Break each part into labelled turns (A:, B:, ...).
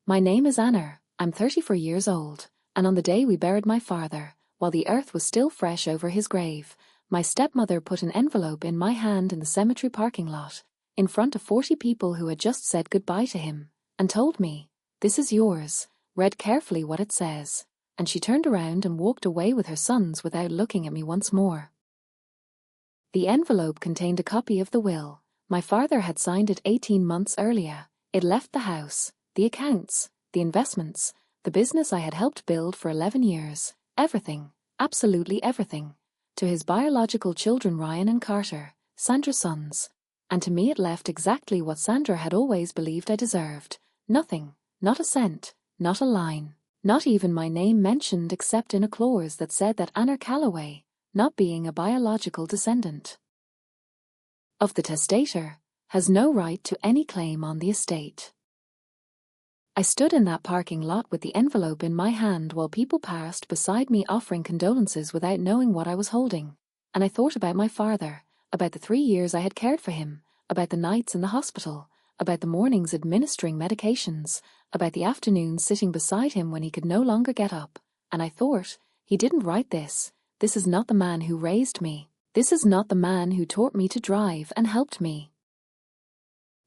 A: My name is Anna, I'm 34 years old, and on the day we buried my father, while the earth was still fresh over his grave, my stepmother put an envelope in my hand in the cemetery parking lot, in front of 40 people who had just said goodbye to him, and told me, "This is yours, read carefully what it says," and she turned around and walked away with her sons without looking at me once more. The envelope contained a copy of the will. My father had signed it 18 months earlier. It left the house, the accounts, the investments, the business I had helped build for 11 years, everything, absolutely everything, to his biological children Ryan and Carter, Sandra's sons, and to me it left exactly what Sandra had always believed I deserved. Nothing, not a cent, not a line, not even my name mentioned except in a clause that said that Anna Calloway, not being a biological descendant of the testator, has no right to any claim on the estate. I stood in that parking lot with the envelope in my hand while people passed beside me offering condolences without knowing what I was holding, and I thought about my father, about the 3 years I had cared for him, about the nights in the hospital, about the mornings administering medications, about the afternoons sitting beside him when he could no longer get up, and I thought, he didn't write this. This is not the man who raised me. This is not the man who taught me to drive and helped me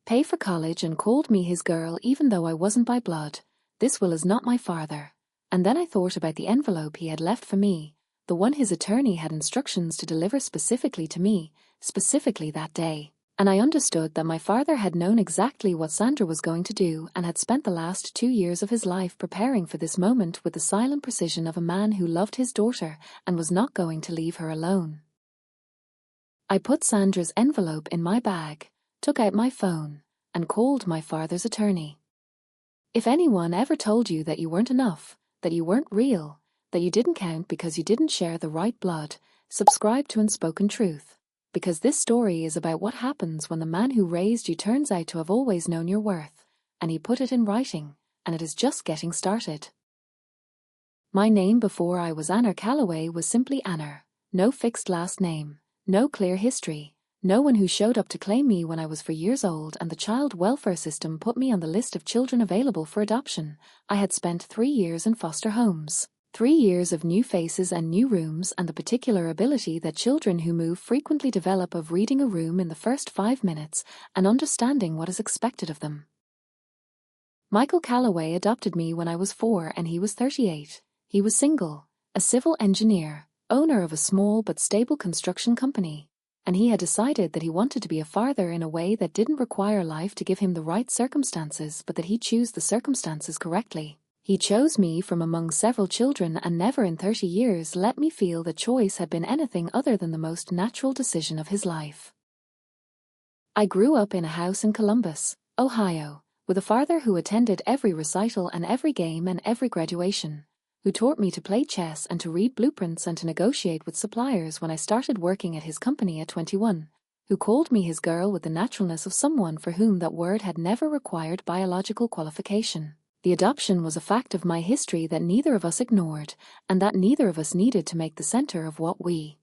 A: pay for college and called me his girl even though I wasn't by blood. This will is not my father. And then I thought about the envelope he had left for me, the one his attorney had instructions to deliver specifically to me, specifically that day. And I understood that my father had known exactly what Sandra was going to do and had spent the last 2 years of his life preparing for this moment with the silent precision of a man who loved his daughter and was not going to leave her alone. I put Sandra's envelope in my bag, took out my phone, and called my father's attorney. If anyone ever told you that you weren't enough, that you weren't real, that you didn't count because you didn't share the right blood, subscribe to Unspoken Truth. Because this story is about what happens when the man who raised you turns out to have always known your worth, and he put it in writing, and it is just getting started. My name before I was Anna Calloway was simply Anna, no fixed last name, no clear history, no one who showed up to claim me when I was 4 years old and the child welfare system put me on the list of children available for adoption. I had spent 3 years in foster homes. 3 years of new faces and new rooms and the particular ability that children who move frequently develop of reading a room in the first 5 minutes and understanding what is expected of them. Michael Calloway adopted me when I was 4 and he was 38. He was single, a civil engineer, owner of a small but stable construction company, and he had decided that he wanted to be a father in a way that didn't require life to give him the right circumstances but that he chose the circumstances correctly. He chose me from among several children and never in 30 years let me feel that choice had been anything other than the most natural decision of his life. I grew up in a house in Columbus, Ohio, with a father who attended every recital and every game and every graduation, who taught me to play chess and to read blueprints and to negotiate with suppliers when I started working at his company at 21, who called me his girl with the naturalness of someone for whom that word had never required biological qualification. The adoption was a fact of my history that neither of us ignored, and that neither of us needed to make the center of what we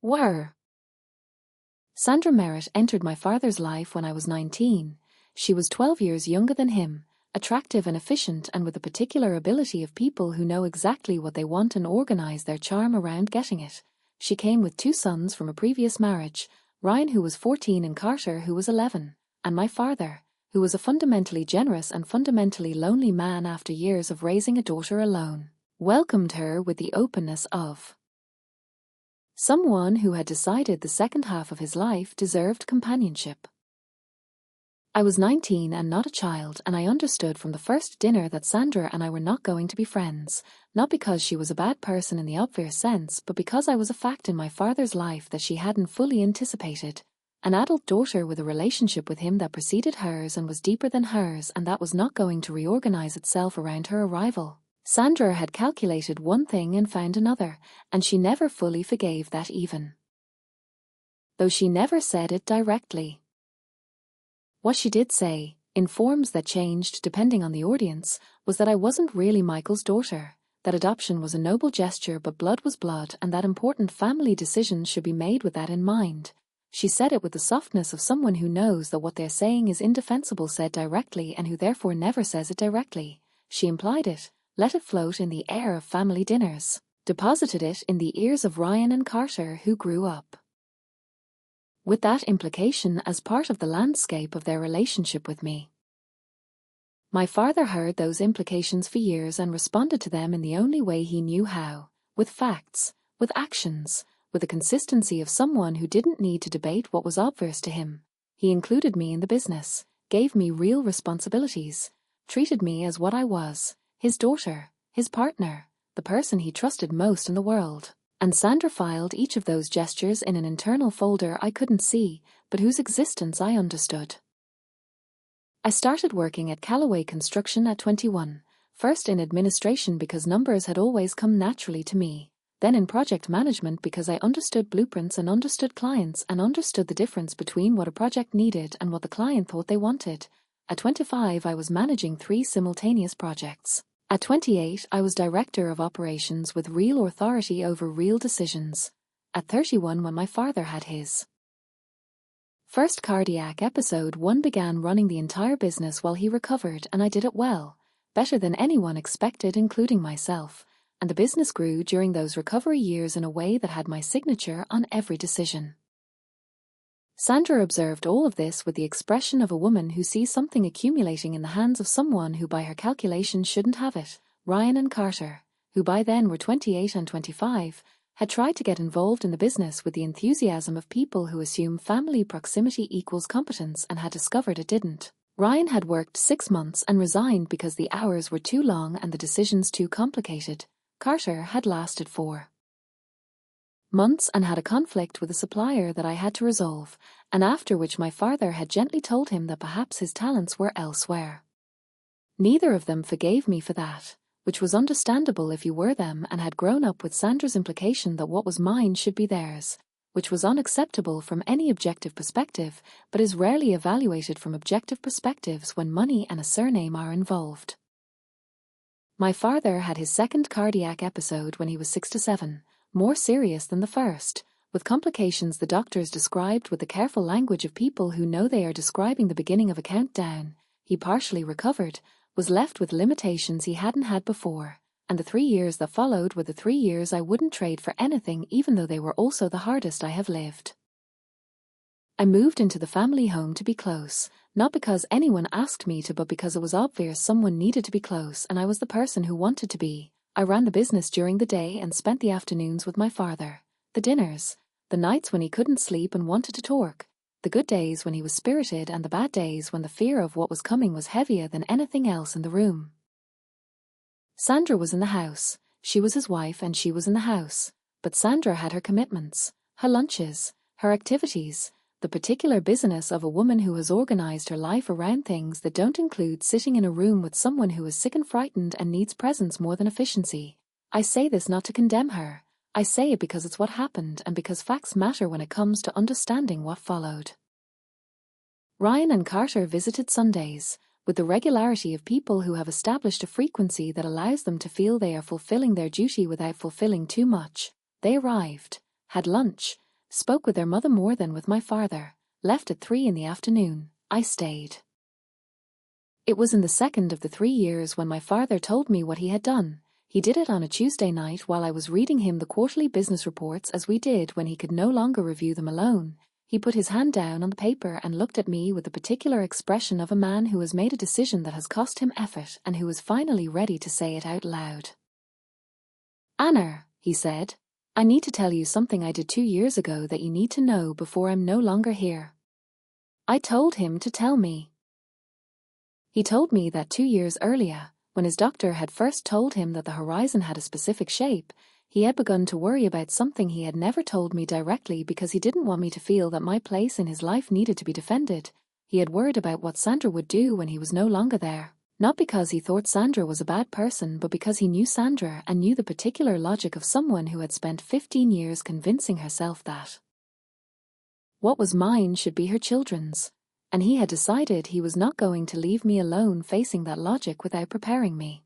A: were. Sandra Merritt entered my father's life when I was 19. She was 12 years younger than him, attractive and efficient and with the particular ability of people who know exactly what they want and organize their charm around getting it. She came with 2 sons from a previous marriage, Ryan who was 14 and Carter who was 11, and my father, who was a fundamentally generous and fundamentally lonely man after years of raising a daughter alone, welcomed her with the openness of someone who had decided the second half of his life deserved companionship. I was 19 and not a child, and I understood from the first dinner that Sandra and I were not going to be friends, not because she was a bad person in the obvious sense, but because I was a fact in my father's life that she hadn't fully anticipated. An adult daughter with a relationship with him that preceded hers and was deeper than hers, and that was not going to reorganize itself around her arrival. Sandra had calculated one thing and found another, and she never fully forgave that even though she never said it directly. What she did say, in forms that changed depending on the audience, was that I wasn't really Michael's daughter, that adoption was a noble gesture but blood was blood and that important family decisions should be made with that in mind. She said it with the softness of someone who knows that what they're saying is indefensible said directly and who therefore never says it directly. She implied it, let it float in the air of family dinners, deposited it in the ears of Ryan and Carter, who grew up with that implication as part of the landscape of their relationship with me. My father heard those implications for years and responded to them in the only way he knew how, with facts, with actions, with the consistency of someone who didn't need to debate what was obvious to him. He included me in the business, gave me real responsibilities, treated me as what I was, his daughter, his partner, the person he trusted most in the world. And Sandra filed each of those gestures in an internal folder I couldn't see, but whose existence I understood. I started working at Calloway Construction at 21, first in administration because numbers had always come naturally to me, then in project management because I understood blueprints and understood clients and understood the difference between what a project needed and what the client thought they wanted. At 25 I was managing 3 simultaneous projects. At 28 I was director of operations with real authority over real decisions. At 31 when my father had his first cardiac episode, one began running the entire business while he recovered, and I did it well, better than anyone expected, including myself, and the business grew during those recovery years in a way that had my signature on every decision. Sandra observed all of this with the expression of a woman who sees something accumulating in the hands of someone who by her calculations shouldn't have it. Ryan and Carter, who by then were 28 and 25, had tried to get involved in the business with the enthusiasm of people who assume family proximity equals competence and had discovered it didn't. Ryan had worked 6 months and resigned because the hours were too long and the decisions too complicated. Carter had lasted 4 months and had a conflict with a supplier that I had to resolve, and after which my father had gently told him that perhaps his talents were elsewhere. Neither of them forgave me for that, which was understandable if you were them and had grown up with Sandra's implication that what was mine should be theirs, which was unacceptable from any objective perspective, but is rarely evaluated from objective perspectives when money and a surname are involved. My father had his second cardiac episode when he was 6 to 7, more serious than the first, with complications the doctors described with the careful language of people who know they are describing the beginning of a countdown. He partially recovered, was left with limitations he hadn't had before, and the 3 years that followed were the 3 years I wouldn't trade for anything, even though they were also the hardest I have lived. I moved into the family home to be close, not because anyone asked me to, but because it was obvious someone needed to be close and I was the person who wanted to be. I ran the business during the day and spent the afternoons with my father, the dinners, the nights when he couldn't sleep and wanted to talk, the good days when he was spirited and the bad days when the fear of what was coming was heavier than anything else in the room. Sandra was in the house, she was his wife and she was in the house, but Sandra had her commitments, her lunches, her activities, the particular business of a woman who has organized her life around things that don't include sitting in a room with someone who is sick and frightened and needs presence more than efficiency. I say this not to condemn her. I say it because it's what happened and because facts matter when it comes to understanding what followed. Ryan and Carter visited Sundays, with the regularity of people who have established a frequency that allows them to feel they are fulfilling their duty without fulfilling too much. They arrived, had lunch, spoke with their mother more than with my father, left at 3 in the afternoon. I stayed. It was in the second of the 3 years when my father told me what he had done. He did it on a Tuesday night while I was reading him the quarterly business reports, as we did when he could no longer review them alone. He put his hand down on the paper and looked at me with the particular expression of a man who has made a decision that has cost him effort and who is finally ready to say it out loud. "Anna," he said, "I need to tell you something I did 2 years ago that you need to know before I'm no longer here." I told him to tell me. He told me that 2 years earlier, when his doctor had first told him that the horizon had a specific shape, he had begun to worry about something he had never told me directly because he didn't want me to feel that my place in his life needed to be defended. He had worried about what Sandra would do when he was no longer there, not because he thought Sandra was a bad person, but because he knew Sandra and knew the particular logic of someone who had spent 15 years convincing herself that what was mine should be her children's, and he had decided he was not going to leave me alone facing that logic without preparing me.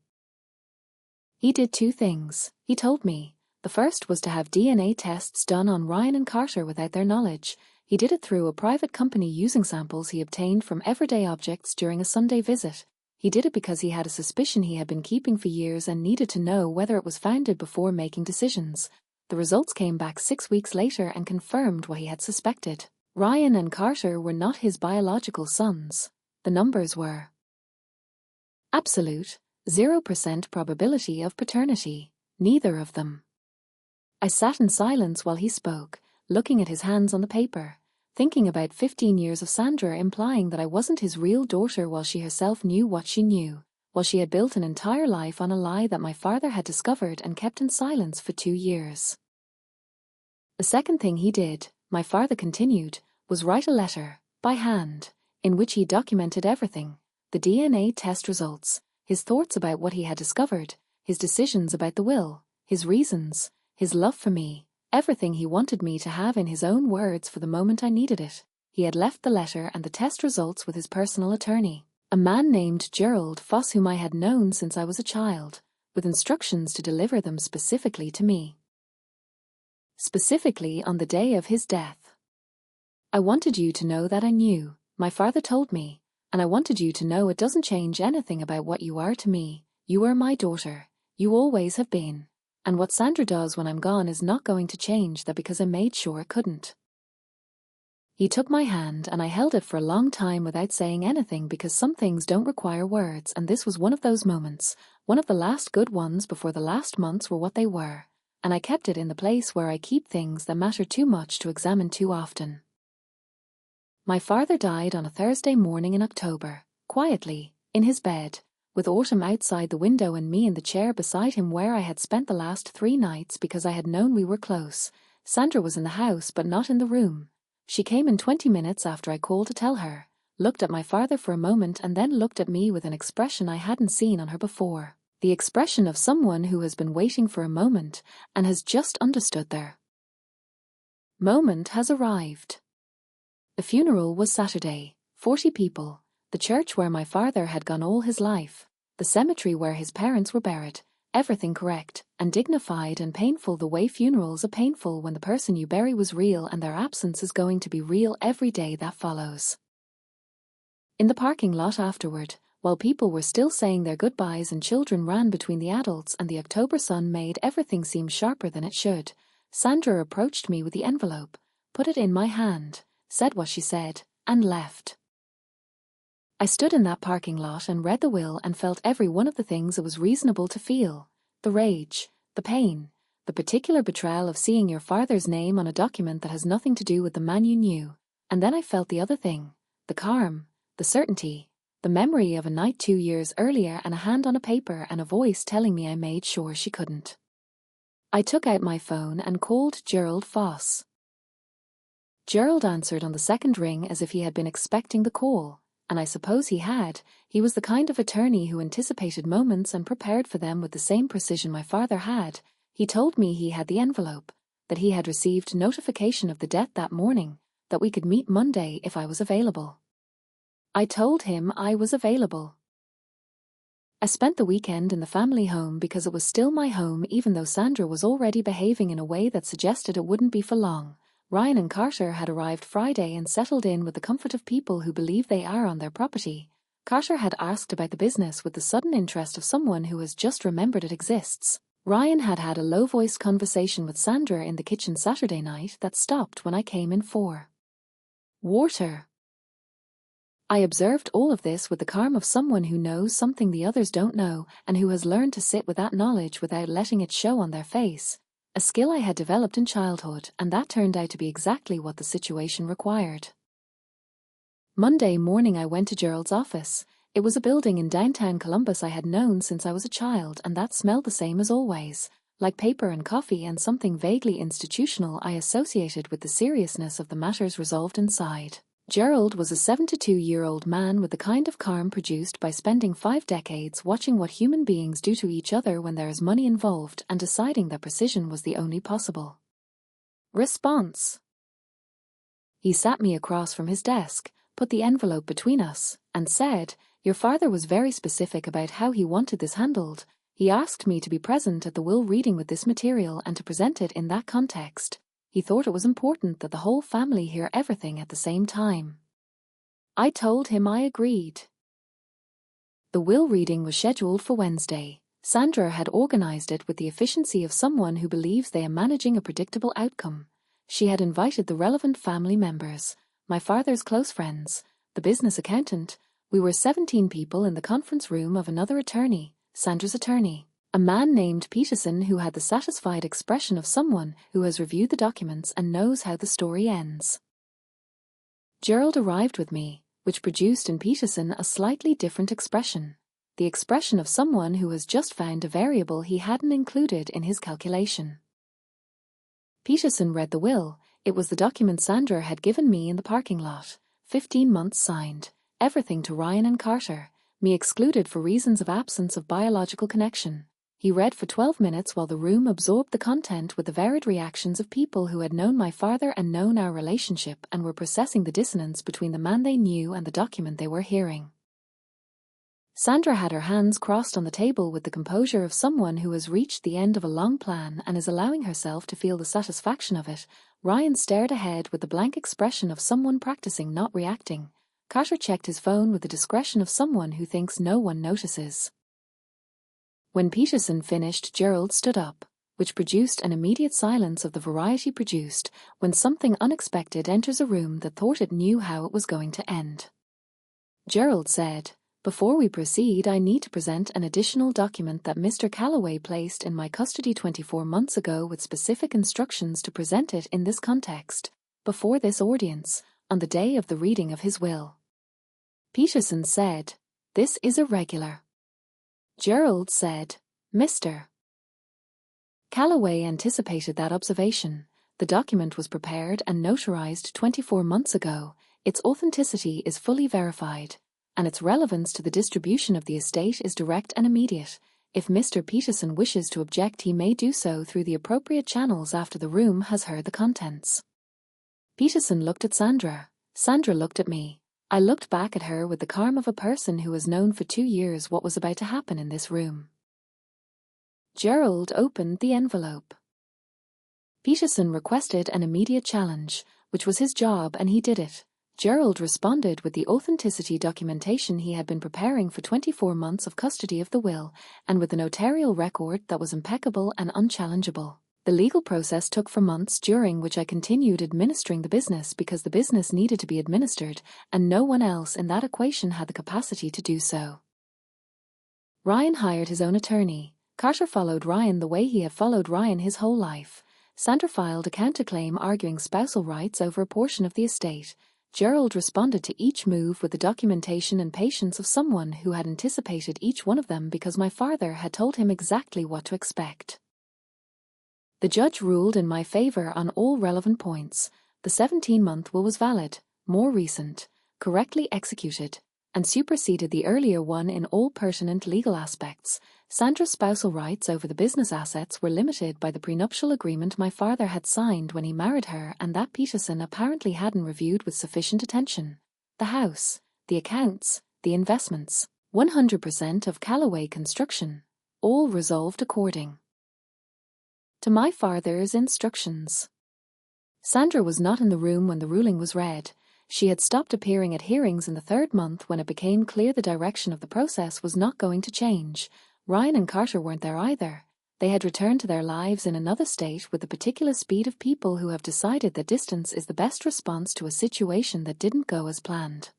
A: He did 2 things, he told me. The first was to have DNA tests done on Ryan and Carter without their knowledge. He did it through a private company using samples he obtained from everyday objects during a Sunday visit. He did it because he had a suspicion he had been keeping for years and needed to know whether it was founded before making decisions. The results came back 6 weeks later and confirmed what he had suspected. Ryan and Carter were not his biological sons. The numbers were absolute, 0% probability of paternity, neither of them. I sat in silence while he spoke, looking at his hands on the paper, thinking about 15 years of Sandra, implying that I wasn't his real daughter while she herself knew what she knew, while she had built an entire life on a lie that my father had discovered and kept in silence for 2 years. The second thing he did, my father continued, was write a letter, by hand, in which he documented everything, the DNA test results, his thoughts about what he had discovered, his decisions about the will, his reasons, his love for me, everything he wanted me to have in his own words for the moment I needed it. He had left the letter and the test results with his personal attorney, a man named Gerald Foss, whom I had known since I was a child, with instructions to deliver them specifically to me. Specifically on the day of his death. I wanted you to know that I knew, my father told me, and I wanted you to know it doesn't change anything about what you are to me. You are my daughter, you always have been, and what Sandra does when I'm gone is not going to change that because I made sure it couldn't. He took my hand and I held it for a long time without saying anything because some things don't require words, and this was one of those moments, one of the last good ones before the last months were what they were, and I kept it in the place where I keep things that matter too much to examine too often. My father died on a Thursday morning in October, quietly, in his bed, with autumn outside the window and me in the chair beside him where I had spent the last 3 nights because I had known we were close. Sandra was in the house but not in the room. She came in 20 minutes after I called to tell her, looked at my father for a moment and then looked at me with an expression I hadn't seen on her before. The expression of someone who has been waiting for a moment and has just understood their moment has arrived. The funeral was Saturday, 40 people, the church where my father had gone all his life, the cemetery where his parents were buried, everything correct and dignified and painful the way funerals are painful when the person you bury was real and their absence is going to be real every day that follows. In the parking lot afterward, while people were still saying their goodbyes and children ran between the adults and the October sun made everything seem sharper than it should, Sandra approached me with the envelope, put it in my hand, said what she said, and left. I stood in that parking lot and read the will and felt every one of the things it was reasonable to feel, the rage, the pain, the particular betrayal of seeing your father's name on a document that has nothing to do with the man you knew, and then I felt the other thing, the calm, the certainty, the memory of a night 2 years earlier and a hand on a paper and a voice telling me I made sure she couldn't. I took out my phone and called Gerald Foss. Gerald answered on the second ring as if he had been expecting the call, and I suppose he had. He was the kind of attorney who anticipated moments and prepared for them with the same precision my father had. He told me he had the envelope, that he had received notification of the death that morning, that we could meet Monday if I was available. I told him I was available. I spent the weekend in the family home because it was still my home even though Sandra was already behaving in a way that suggested it wouldn't be for long. Ryan and Carter had arrived Friday and settled in with the comfort of people who believe they are on their property. Carter had asked about the business with the sudden interest of someone who has just remembered it exists. Ryan had had a low-voiced conversation with Sandra in the kitchen Saturday night that stopped when I came in for water. I observed all of this with the calm of someone who knows something the others don't know and who has learned to sit with that knowledge without letting it show on their face. A skill I had developed in childhood, and that turned out to be exactly what the situation required. Monday morning I went to Gerald's office. It was a building in downtown Columbus I had known since I was a child, and that smelled the same as always, like paper and coffee and something vaguely institutional I associated with the seriousness of the matters resolved inside. Gerald was a 72-year-old man with the kind of calm produced by spending 5 decades watching what human beings do to each other when there is money involved and deciding that precision was the only possible response. He sat me across from his desk, put the envelope between us, and said, "Your father was very specific about how he wanted this handled. He asked me to be present at the will reading with this material and to present it in that context. He thought it was important that the whole family hear everything at the same time. I told him I agreed. The will reading was scheduled for Wednesday. Sandra had organized it with the efficiency of someone who believes they are managing a predictable outcome. She had invited the relevant family members, my father's close friends, the business accountant. We were 17 people in the conference room of another attorney, Sandra's attorney, a man named Peterson who had the satisfied expression of someone who has reviewed the documents and knows how the story ends. Gerald arrived with me, which produced in Peterson a slightly different expression, the expression of someone who has just found a variable he hadn't included in his calculation. Peterson read the will. It was the document Sandra had given me in the parking lot, 15 months signed, everything to Ryan and Carter, me excluded for reasons of absence of biological connection. He read for 12 minutes while the room absorbed the content with the varied reactions of people who had known my father and known our relationship and were processing the dissonance between the man they knew and the document they were hearing. Sandra had her hands crossed on the table with the composure of someone who has reached the end of a long plan and is allowing herself to feel the satisfaction of it. Ryan stared ahead with the blank expression of someone practicing not reacting. Carter checked his phone with the discretion of someone who thinks no one notices. When Peterson finished, Gerald stood up, which produced an immediate silence of the variety produced when something unexpected enters a room that thought it knew how it was going to end. Gerald said, "Before we proceed, I need to present an additional document that Mr. Calloway placed in my custody 24 months ago with specific instructions to present it in this context, before this audience, on the day of the reading of his will." Peterson said, "This is irregular." Gerald said, "Mr. Calloway anticipated that observation. The document was prepared and notarized 24 months ago. Its authenticity is fully verified, and its relevance to the distribution of the estate is direct and immediate. If Mr. Peterson wishes to object, he may do so through the appropriate channels after the room has heard the contents." Peterson looked at Sandra. Sandra looked at me. I looked back at her with the calm of a person who has known for 2 years what was about to happen in this room. Gerald opened the envelope. Peterson requested an immediate challenge, which was his job, and he did it. Gerald responded with the authenticity documentation he had been preparing for 24 months of custody of the will, and with a notarial record that was impeccable and unchallengeable. The legal process took for months, during which I continued administering the business because the business needed to be administered, and no one else in that equation had the capacity to do so. Ryan hired his own attorney. Carter followed Ryan the way he had followed Ryan his whole life. Sandra filed a counterclaim arguing spousal rights over a portion of the estate. Gerald responded to each move with the documentation and patience of someone who had anticipated each one of them because my father had told him exactly what to expect. The judge ruled in my favor on all relevant points. The 17-month will was valid, more recent, correctly executed, and superseded the earlier one in all pertinent legal aspects. Sandra's spousal rights over the business assets were limited by the prenuptial agreement my father had signed when he married her, and that Peterson apparently hadn't reviewed with sufficient attention. The house, the accounts, the investments, 100% of Calloway Construction, all resolved according to my father's instructions. Sandra was not in the room when the ruling was read. She had stopped appearing at hearings in the 3rd month when it became clear the direction of the process was not going to change. Ryan and Carter weren't there either. They had returned to their lives in another state with the particular speed of people who have decided that distance is the best response to a situation that didn't go as planned.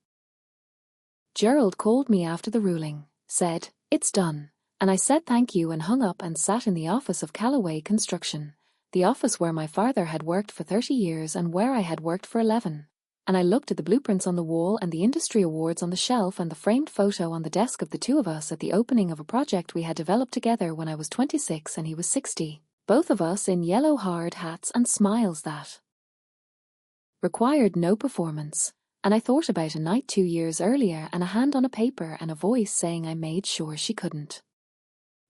A: Gerald called me after the ruling, said, "It's done," and I said thank you and hung up and sat in the office of Calloway Construction, the office where my father had worked for 30 years and where I had worked for 11. And I looked at the blueprints on the wall and the industry awards on the shelf and the framed photo on the desk of the two of us at the opening of a project we had developed together when I was 26 and he was 60, both of us in yellow hard hats and smiles that required no performance. And I thought about a night 2 years earlier and a hand on a paper and a voice saying I made sure she couldn't.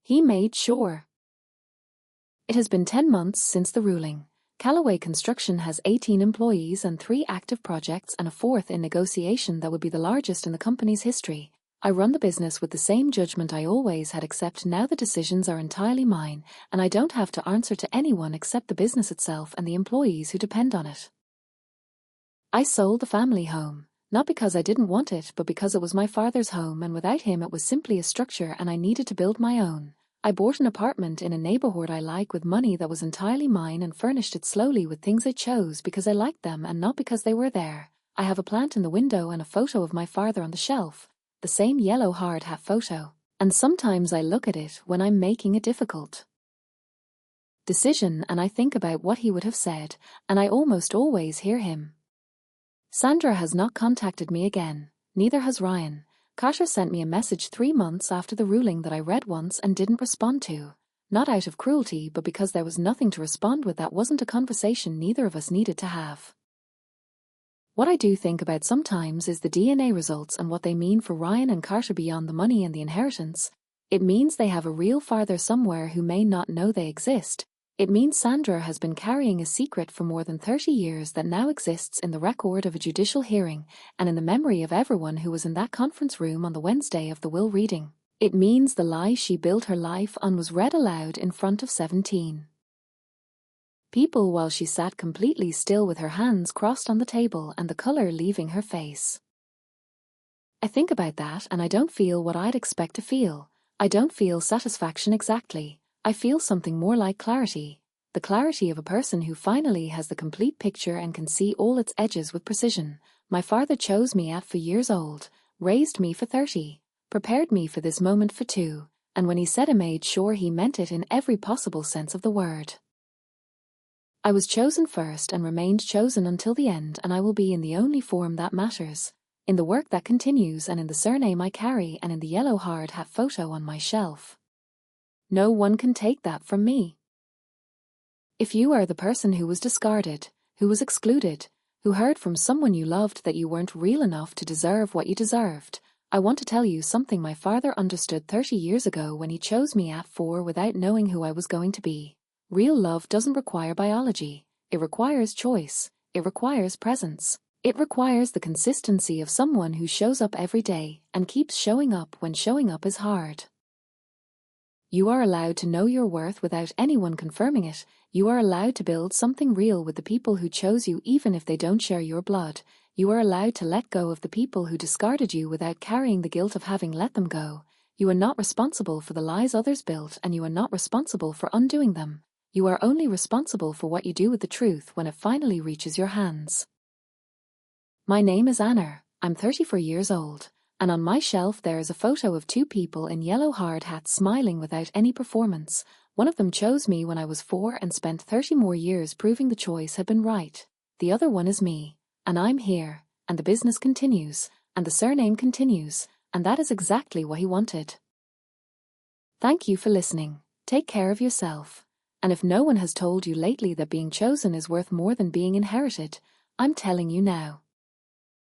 A: He made sure. It has been 10 months since the ruling. Calloway Construction has 18 employees and 3 active projects and a 4th in negotiation that would be the largest in the company's history. I run the business with the same judgment I always had, except now the decisions are entirely mine, and I don't have to answer to anyone except the business itself and the employees who depend on it. I sold the family home, not because I didn't want it, but because it was my father's home, and without him it was simply a structure and I needed to build my own. I bought an apartment in a neighborhood I like with money that was entirely mine and furnished it slowly with things I chose because I liked them and not because they were there. I have a plant in the window and a photo of my father on the shelf, the same yellow hard hat photo, and sometimes I look at it when I'm making a difficult decision and I think about what he would have said, and I almost always hear him. Sandra has not contacted me again, neither has Ryan. Carter sent me a message 3 months after the ruling that I read once and didn't respond to. Not out of cruelty, but because there was nothing to respond with. That wasn't a conversation neither of us needed to have. What I do think about sometimes is the DNA results and what they mean for Ryan and Carter beyond the money and the inheritance. It means they have a real father somewhere who may not know they exist. It means Sandra has been carrying a secret for more than 30 years that now exists in the record of a judicial hearing and in the memory of everyone who was in that conference room on the Wednesday of the will reading. It means the lie she built her life on was read aloud in front of 17 people while she sat completely still with her hands crossed on the table and the color leaving her face. I think about that and I don't feel what I'd expect to feel. I don't feel satisfaction exactly. I feel something more like clarity. The clarity of a person who finally has the complete picture and can see all its edges with precision. My father chose me at 4 years old, raised me for 30, prepared me for this moment for 2, and when he said it made sure he meant it in every possible sense of the word. I was chosen first and remained chosen until the end, and I will be in the only form that matters, in the work that continues and in the surname I carry and in the yellow hard hat photo on my shelf. No one can take that from me. If you are the person who was discarded, who was excluded, who heard from someone you loved that you weren't real enough to deserve what you deserved, I want to tell you something my father understood 30 years ago when he chose me at 4 without knowing who I was going to be. Real love doesn't require biology. It requires choice. It requires presence. It requires the consistency of someone who shows up every day and keeps showing up when showing up is hard. You are allowed to know your worth without anyone confirming it. You are allowed to build something real with the people who chose you even if they don't share your blood. You are allowed to let go of the people who discarded you without carrying the guilt of having let them go. You are not responsible for the lies others built, and you are not responsible for undoing them. You are only responsible for what you do with the truth when it finally reaches your hands. My name is Anna. I'm 34 years old, and on my shelf there is a photo of 2 people in yellow hard hats smiling without any performance. One of them chose me when I was 4 and spent 30 more years proving the choice had been right. The other one is me, and I'm here, and the business continues, and the surname continues, and that is exactly what he wanted. Thank you for listening. Take care of yourself. And if no one has told you lately that being chosen is worth more than being inherited, I'm telling you now.